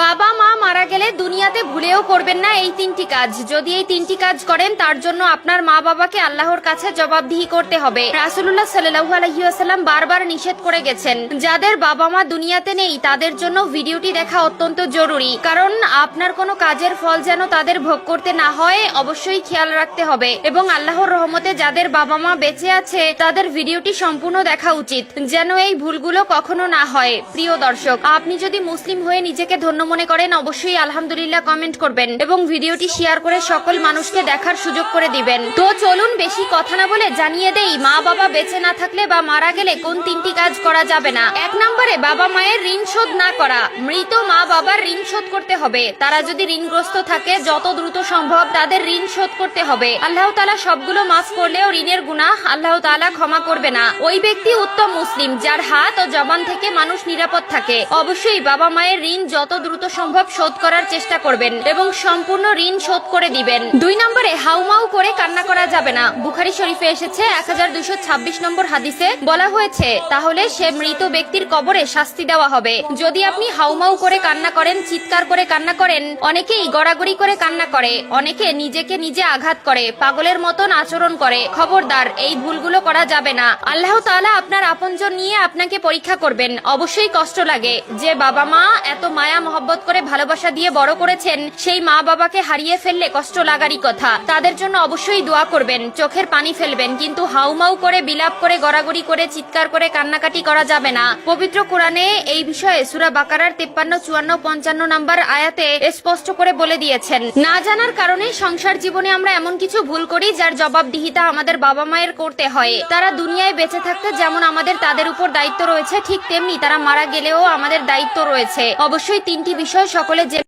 বাবা মা মারা গেলে দুনিয়াতে ভুলেও করবেন না এই তিনটি কাজ। যদি এই তিনটি কাজ করেন তার জন্য আপনার মা বাবাকে আল্লাহর কাছে জবাবদিহি করতে হবে। রাসূলুল্লাহ সাল্লাল্লাহু আলাইহি ওয়াসাল্লাম বারবার নিষেধ করে গেছেন, যাদের বাবা মা দুনিয়াতে নেই তাদের জন্য ভিডিওটি দেখা অত্যন্ত জরুরি, কারণ আপনার কোনো কাজের ফল যেন তাদের ভোগ করতে না হয় অবশ্যই খেয়াল রাখতে হবে। এবং আল্লাহর রহমতে যাদের বাবা মা বেঁচে আছে তাদের ভিডিওটি সম্পূর্ণ দেখা উচিত, যেন এই ভুলগুলো কখনো না হয়। প্রিয় দর্শক, আপনি যদি মুসলিম হয়ে নিজেকে ধন্য মনে করেন অবশ্যই আলহামদুলিল্লাহ কমেন্ট করবেন এবং ভিডিওটি শেয়ার করে সকল মানুষকে দেখার সুযোগ করে দিবেন। তো চলুন বেশি কথা না বলে জানিয়ে দেই মা বাবা বেঁচে না থাকলে বা মারা গেলে কোন তিনটি কাজ করা যাবে না। 1 নম্বরে বাবা মায়ের ঋণ শোধ না করা। মৃত মা বাবার ঋণ শোধ করতে হবে। তারা যদি ঋণগ্রস্ত থাকে যত দ্রুত সম্ভব তাদের ঋণ শোধ করতে হবে। আল্লাহ তাআলা সবগুলো মাফ করলেও ঋণের গুনাহ আল্লাহ তাআলা ক্ষমা করবে না। ওই ব্যক্তি উত্তম মুসলিম যার হাত ও জবান থেকে মানুষ নিরাপদ থাকে। অবশ্যই বাবা মায়ের ঋণ যত দ্রুত সম্ভব শোধ করার চেষ্টা করবেন এবং সম্পূর্ণ ঋণ শোধ করে দিবেন। 2 নম্বরে হাউমাউ করে কান্না করা যাবে না। বুখারী শরীফে এসেছে 1226 নম্বর হাদিসে বলা হয়েছে, তাহলে সে মৃত ব্যক্তির কবরে শাস্তি দেওয়া হবে। যদি আপনি হাউমাউ করে কান্না করেন, চিৎকার করে কান্না করেন, অনেকেই গড়াগড়ি করে কান্না করে, অনেকে নিজেকে নিজে আঘাত করে, পাগলের মতন আচরণ করে। খবরদার, এই ভুলগুলো করা যাবে না। আল্লাহ তাআলা আপনার আপনজন নিয়ে আপনাকে পরীক্ষা করবেন। অবশ্যই কষ্ট লাগে যে বাবা মা এত মায়া মহব্বত করে ভালোবাসা দিয়ে বড় করেছেন, সেই মা বাবাকে হারিয়ে ফেললে কষ্ট লাগারই কথা। তাদের জন্য অবশ্যই দোয়া করবেন, চোখের পানি ফেলবেন, কিন্তু হাউমাউ করে বিলাপ করে গড়াগড়ি করে চিৎকার করে কান্নাকাটি করা যাবে না। পবিত্র কোরআনে এই বিষয়ে সূরা বাকারার 53, 54, 55 নম্বর আয়াতে স্পষ্ট করে বলে দিয়েছেন। না জানার কারণে সংসার জীবনে আমরা এমন কিছু ভুল করি যার জবাবদিহিতা আমাদের বাবা মায়ের করতে হয়। তারা দুনিয়ায় বেঁচে থাকতে যেমন আমাদের তাদের উপর দায়িত্ব রয়েছে, ঠিক তেমনি তারা মারা গেলেও আমাদের দায়িত্ব রয়েছে। অবশ্যই 3টি বিষয় সকলে